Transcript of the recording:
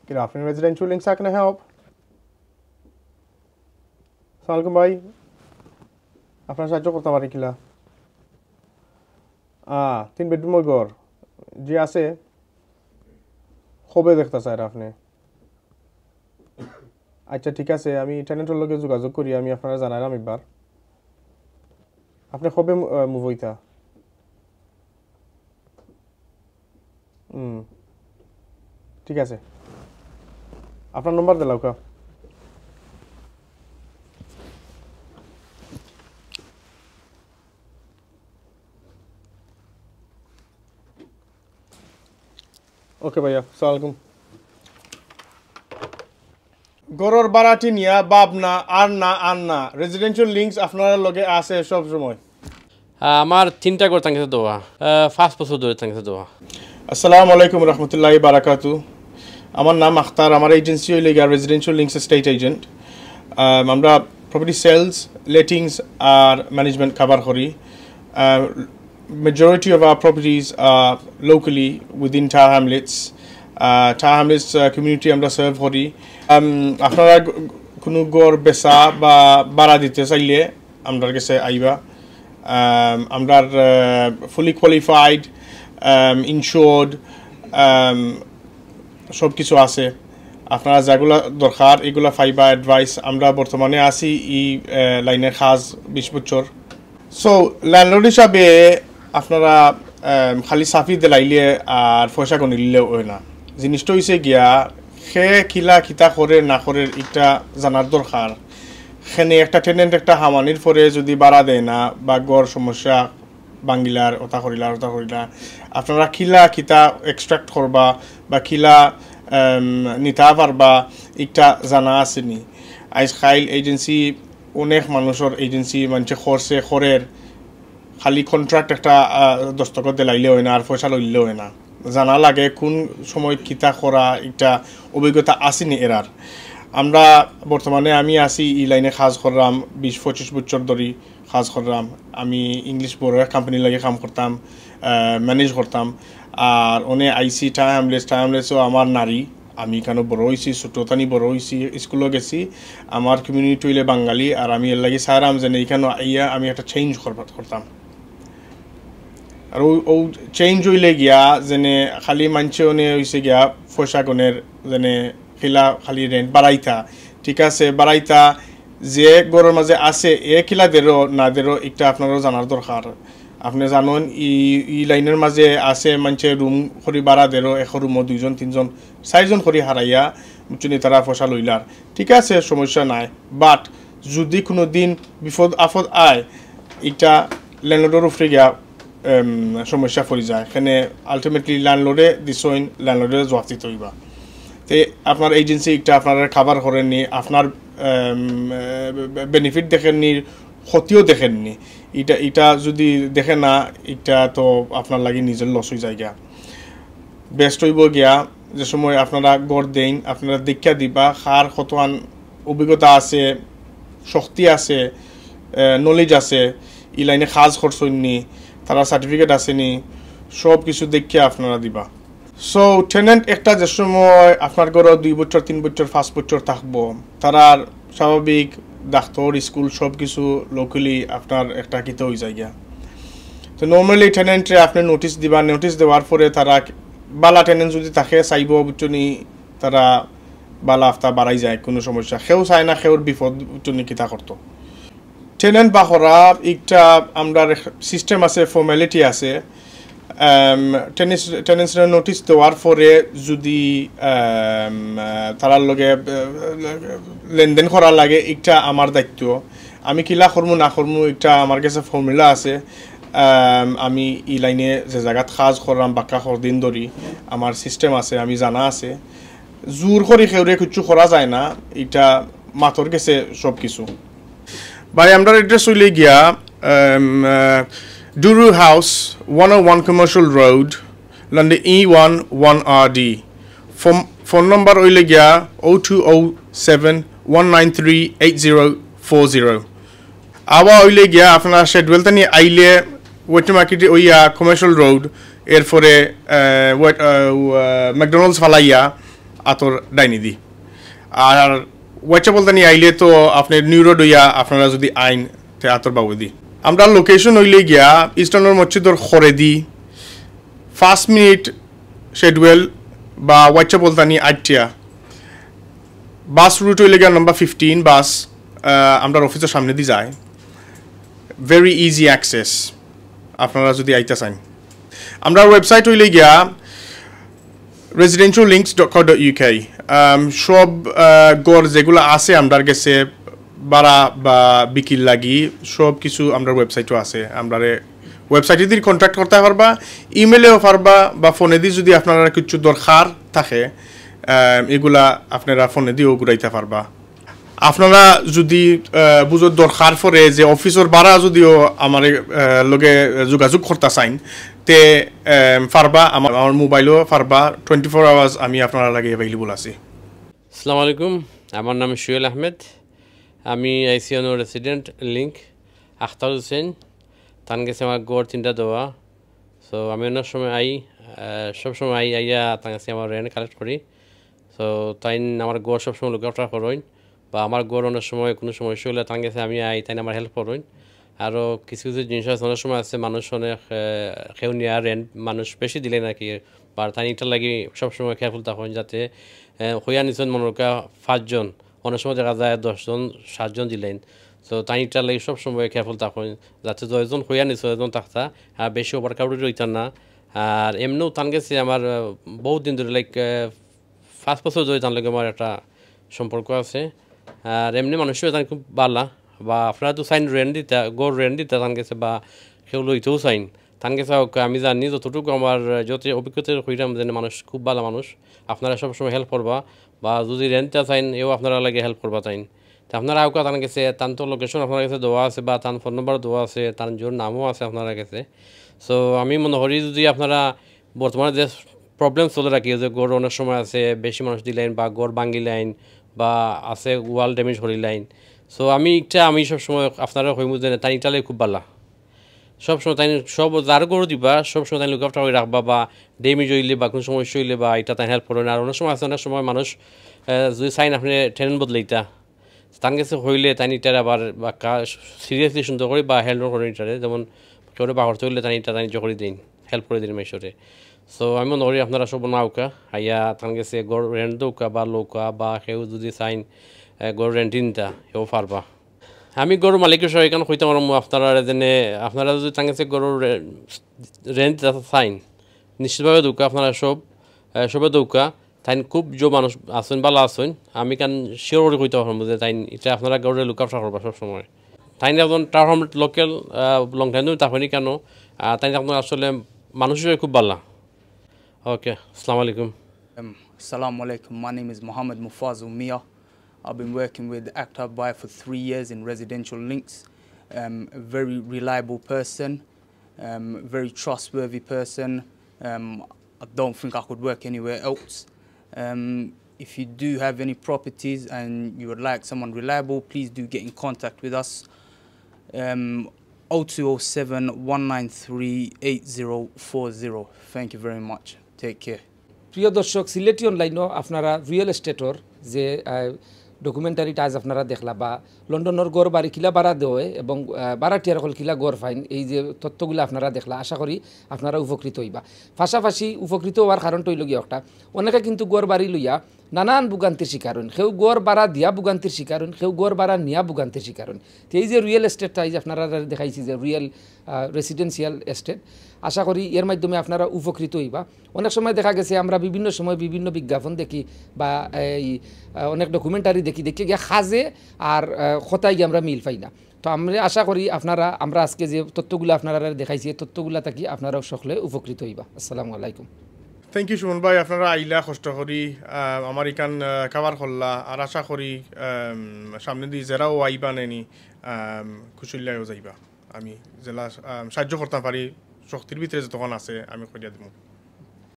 Good afternoon, Residential Links. How can I help? Assalamualaikum bhai. আপনার সাহায্য করতে পারি কিলা? 3 বেডরুমের ঘর জি আছে। কবে দেখতে চাই আপনি? আচ্ছা ঠিক আছে, আমি টেনেন্টের লগে যোগাযোগ করি, আমি আপনারা জানাইলাম একবার। আপনি কবে মুভ হইতা? ঠিক আছে, আপনার নম্বর দিলাও কা। ওকে ভাইয়া, আসসালামু আলাইকুম। গরর বাড়াটি নিয়া বাবনা আর না রেজিডেন্সিয়াল লিঙ্কস আপনার লগে আছে সব সময়। আমার 3টা ঘর তাঙ্গিতে দেওয়া, 5 বছর ধরে তাঙ্গিতে দেওয়া। আসসালামু আলাইকুম রহমতুল্লাহি বারাকাতু। আমার নাম আখতার, আমার এজেন্সি হইলে রেজিডেন্সিয়াল লিঙ্কস স্টেট এজেন্ট। আমরা প্রপার্টি সেলস, লেটিংস আর ম্যানেজমেন্ট কভার করি। Majority of our properties are locally within Tower Hamlets. Tower Hamlets community আমরা সার্ভ করি। আপনারা কোনো ঘর বেচা বা ভাড়া দিতে চাইলে আমরার কাছে আইবা। আমরার ফুলি কোয়ালিফাইড, ইনশোর্ড সব কিছু আছে। আপনারা যেগুলা দরকার এগুলা পাইবা অ্যাডভাইস। আমরা বর্তমানে আছি এই লাইনের কাজ 20 বছর। সো ল্যান্ডলর্ড হিসাবে আপনারা খালি সাফি দিলাইলে আর পয়সা গণিলেও হয় না। জিনিসটা হয়েছে গিয়া সে কিলা কিতা করে না করে এটা জানার দরকার। সেনে একটা টেনেন্ট একটা হামানির পরে যদি বাড়া দেয় না বা গড় সমস্যা বাঙ্গিলার ওটা করিলা আপনারা কিলা কিতা এক্সট্রাক্ট করবা বা কিলা নিতা পারবা এটা জানা আসেনি। আইজ খাইল এজেন্সি অনেক মানুষের এজেন্সি মানুষে খরচে খরের খালি কন্ট্রাক্ট একটা দস্তখত দিলাইলে হয় না আর পয়সা লইলে হয় না। জানা লাগে কোন সময় কিতা করা এটা অভিজ্ঞতা আসেনি এরার। আমরা বর্তমানে আমি আসি এই লাইনে কাজ করলাম 20-25 বছর ধরে কাজ করলাম। আমি ইংলিশ বড় কোম্পানি লাগে কাম করতাম, ম্যানেজ করতাম। আর অনেক আইসি টাইমলেসও আমার নারী। আমি কেন বড় হয়েছি, ছোটতানি বড় হয়েছি, স্কুলও গেছি। আমার কমিউনিটি হইলে বাঙালি আর আমি এর লাগে চাইলাম যে এইখানে আইয়া আমি একটা চেঞ্জ করতাম। আর ও চেঞ্জ হইলে গিয়া যেনে খালি মানছে ওনে হয়েছে গিয়া পয়সা গণের যেনে খিলা খালি রেন্ট বাড়াইতা। ঠিক আছে, বাড়াইতা যে গড়ের মাঝে আছে এ খিলা দেরো না দেরো এটা আপনারও জানার দরকার। আপনি জানেন ই লাইনের মাঝে আছে মানছে রুম করি বাড়া দেরো, এক রুমও 2জন 3জন 4জন করি হারাইয়া বুঝুনি তারা পয়সা লইলার। ঠিক আছে, সমস্যা নাই। বাট যদি কোনো দিন বিপদ আপদ আয় এটা ল্যান্ডলর্ডের উপরে গিয়া সমস্যা পড়ে যায়। এখানে আলটিমেটলি ল্যান্ডলর্ডে দিছইন ল্যান্ডলর্ডে জবাব দিতে হইবা। তো আপনার এজেন্সি একটা আপনার খাবার করেননি, আপনার বেনিফিট দেখেননি, ক্ষতিও দেখেননি। এটা যদি দেখে না এটা তো আপনার লাগে নিজের লস হয়ে যায় গিয়া। বেস্ট হইব গিয়া যে সময় আপনারা গড় দেন আপনারা দেখা দিবা কার কতখান অভিজ্ঞতা আছে, শক্তি আছে, নলেজ আছে, এই লাইনে কাজ করছেননি, তারা সার্টিফিকেট আসেনি, সব কিছু দেখিয়া আপনারা দিবা। সো টেনেন্ট একটা যে সময় আপনার ঘরে 2 বছর 3 বছর 5 বছর থাকবো, তারার স্বাভাবিক ডাক্তার স্কুল সব কিছু লোকালি আপনার একটা কিতে হয়ে যায় গিয়া। তো নর্মালি টেনেন্টে আপনি নোটিস দিবা, নোটিস দেওয়ার পরে তারা বালা টেনেন্ট যদি থাকে চাইব বুঝনি তারা বালা আফতা বাড়াই যায়, কোনো সমস্যা। সেও চায় না সেওর বিপদ বুঝনি কিতা করতো। টেনেন্ট বা করার একটা আমরা সিস্টেম আছে, ফর্মালিটি আছে। টেনেন্টসরা নোটিস দেওয়ার পরে যদি তারার লগে লেনদেন করার লাগে এটা আমার দায়িত্ব। আমি কিলা করমু না করমু এটা আমার কাছে ফর্মুলা আছে। আমি এই লাইনে যে জায়গাত কাজ করলাম বাক্কা দিন ধরি আমার সিস্টেম আছে, আমি জানা আছে। জোর করে খেউরে কিছু করা যায় না, এটা মাথর গেছে সব কিছু। ভাই আমরা এড্রেস হইলে গিয়া Duru House, 101 Commercial Road, London E1 1RD. Phone number হইলে গিয়া 0207-193-8040. আওয়া হইলে গিয়া আপনার শেডওয়েলটা নিয়ে আইলে ওয়েট মার্কেট ওইয়া কমার্শিয়াল রোড এরপরে ম্যাকডোনাল্ডস ফালাইয়া আতর ডাইনি দি আর ওয়াইচা বলতে নিয়ে আইলে তো আপনার নিউরো ডইয়া আপনারা যদি আইন তে আতর বাবু দি আমরা লোকেশন হইলে গিয়া ইস্টার্নর মসজিদর খরেদি 5 মিনিট শেডওয়েল বা ওয়াইচা বলতে নিয়ে আইটিয়া বাস রুট হইলে গিয়া নম্বর 15 বাস আমরা অফিসের সামনে দিয়ে যায় ভেরি ইজি অ্যাক্সেস আপনারা যদি আইতে চান আমরা ওয়েবসাইট হইলে গিয়া residentiallinks.co.uk সব গড় যেগুলো আছে আমার কাছে বাড়া বা বিকির লাগি সব কিছু আমরা ওয়েবসাইটও আছে আমরা ওয়েবসাইটে দিয়ে কন্ট্যাক্ট করতে পারবা ইমেলেও পারবা বা ফোনে দিয়ে যদি আপনারা কিছু দরকার থাকে এগুলা আপনারা ফোনে দিয়েও ঘুরাইতে পারবা আপনারা যদি বুঝোর দরকার পড়ে যে অফিসের ভাড়া যদিও আমার লগে যোগাযোগ করতে চাইন তে পারবা আমার মোবাইলও পারবা 24 আওয়ার্স আমি আপনারা লাগে অ্যাভেলেবল আছি আসসালামু আলাইকুম আমার নাম সুয়েল আহমেদ আমি আইসিএনও রেসিডেন্ট লিঙ্ক আখতার হোসেন তান গেছে আমার গড় 3টা দেওয়া সো আমি অনেক সময় সবসময় আইয়া তার কাছে আমার রেন্ট কালেক্ট করি সো তাই আমার গড় সবসময় লুক আউট করেন বা আমার গড় অনেক সময় কোনো সমস্যা হলে তার কাছে আমি তাই আমার হেল্প করেন আরও কিছু কিছু জিনিস আছে অনেক সময় আছে মানুষ অনেক কেউ নিয়ে রেন্ট মানুষ বেশি দিলে নাকি বা তাই এটার লাগি সবসময় কেয়ারফুল থাকুন যাতে হইয়া নিছেন মনোকা 5 জন অনেক সময় দেখা যায় 10 জন 7 জন দিলেন তো তাই এটার লাগি সবসময় কেয়ারফুল থাকুন যাতে 10 জন হইয়া নিছে 10 জন থাকতা আর বেশি ওভার কাউরি রইতাম না আর এমনিও তান গেছে আমার বহুত দিন ধরে লাইক 5 বছর ধরে তার লাগে আমার একটা সম্পর্ক আছে আর এমনি মানুষও তান খুব ভালো বা আপনারা তো সাইন রেন্ট দিতে গড় রেন্ট দিতে তান গেছে বা কেউ লইতেও সাইন তান গেছে আমি জানি যতটুকু আমার যত অভিজ্ঞতা হইলাম যে মানুষ খুব ভালো মানুষ আপনারা সবসময় হেল্প করবা বা যদি রেন্টটা চাইন এও আপনারা লাগে হেল্প করবা চাইন তো আপনারা আউকা তান গেছে তান তো লোকেশন আপনার কাছে দেওয়া আছে বা তার ফোন নম্বর দেওয়া আছে তার জোর নামও আছে আপনারা কাছে সো আমি মনে করি যদি আপনারা বর্তমানে যে প্রবলেম চলে রাখি যে গড় অনেক সময় আছে বেশি মানুষ দিলেন বা গড় ভাঙ্গি লাইন বা আছে ওয়াল ড্যামেজ করি লাইন সো আমি সবসময় আপনারা হইমু যে তাই ইটালে খুব ভালো সবসময় তাই সব যার গরু দিবা সবসময় তাই লুক আফটার করে রাখবা বা ড্যামেজ হইলে বা কোনো সমস্যা হইলে বা এটা তাই হেল্প করেন আর অনেক সময় আছে অনেক সময় মানুষ যদি চাইন আপনি ট্রেন বদলে ইটা তার কাছে হইলে তাই ইটার আবার বা সিরিয়াসলি সুন্দর করে বা হেল্প করেন ইটারে যেমন কেউ বাহরতে হইলে তাই ইটা তাই করে দিন হেল্প করে দিন মেশরে সো আমি মনে করি আপনারা সব নাউকা আইয়া তার কাছে গড় রেন্ট দৌকা বা লৌকা বা কেউ যদি চাইন গড় রেন্ট দিনটা সেও পারবা আমি গরুর মালিকের সহ এখানে হইতে পারবো আপনারা যেনে আপনারা যদি তার কাছে গরুর রেন্ট চাইন নিশ্চিতভাবে দৌকা আপনারা সবে দৌকা তাই খুব যে মানুষ আছেন ভালো আছেন আমি কেন শিওর করে হইতে পারবো যে তাই এটা আপনারা গরুরে লুক আফটার করবা সবসময় তাই একজন টার্ম লোকাল লং টাইম তাহলে কেন তাই আপনার আসলে মানুষের খুব ভালো ওকে আসসালামু আলাইকুম Assalamu alaikum. My name is Mohammed Mufazu Mia. I've been working with Active Buy for 3 years in residential links. A very reliable person, very trustworthy person. I don't think I could work anywhere else. If you do have any properties and you would like someone reliable, please do get in contact with us. 0207 193 8040. Thank you very much. Take care. প্রিয় দর্শক সিলেটি অনলাইনও আপনারা real এস্টেটর যে ডকুমেন্টারিটা আজ আপনারা দেখলা বা লন্ডনের গড় বাড়ি কিলা ভাড়া দেওয়া এবং ভাড়াটিয়ার হল কিলা গড় ফাইন এই যে তথ্যগুলো আপনারা দেখলা আশা করি আপনারা উপকৃত হইবা পাশাপাশি উপকৃত হওয়ার কারণটা হইল গিয়ে একটা অনেকে কিন্তু গড় বাড়ি লইয়া নানান ভোগান্তির শিকার হন কেউ গড় ভাড়া দিয়া ভোগান্তির শিকার হন কেউ গড় ভাড়া নিয়া ভোগান্তির শিকার হন তো এই যে রিয়েল এস্টেটটা এই যে আপনারা দেখাইছি যে রিয়েল রেসিডেন্সিয়াল এস্টেট আশা করি এর মাধ্যমে আপনারা উপকৃত হইবা অনেক সময় দেখা গেছে আমরা বিভিন্ন সময় বিভিন্ন বিজ্ঞাপন দেখি বা এই অনেক ডকুমেন্টারি দেখি গিয়ে খাজে আর কথায় গিয়ে আমরা মিল পাই না তো আমরা আশা করি আমরা আজকে যে তথ্যগুলো আপনারা দেখাইছি এই তথ্যগুলো থাকি আপনারাও সকলে উপকৃত হইবা আসসালামু আলাইকুম থ্যাংক ইউ সুমন ভাই আপনারা আইলা কষ্ট করি আমার এখান খাবার করলা আর আশা করি সামনে দিয়ে যারাও আইবা নেনি কুশল্যাও যাইবা আমি জেলা সাহায্য করতে পারি শক্তির ভিতরে যতক্ষণ আছে আমি করিয়া দিব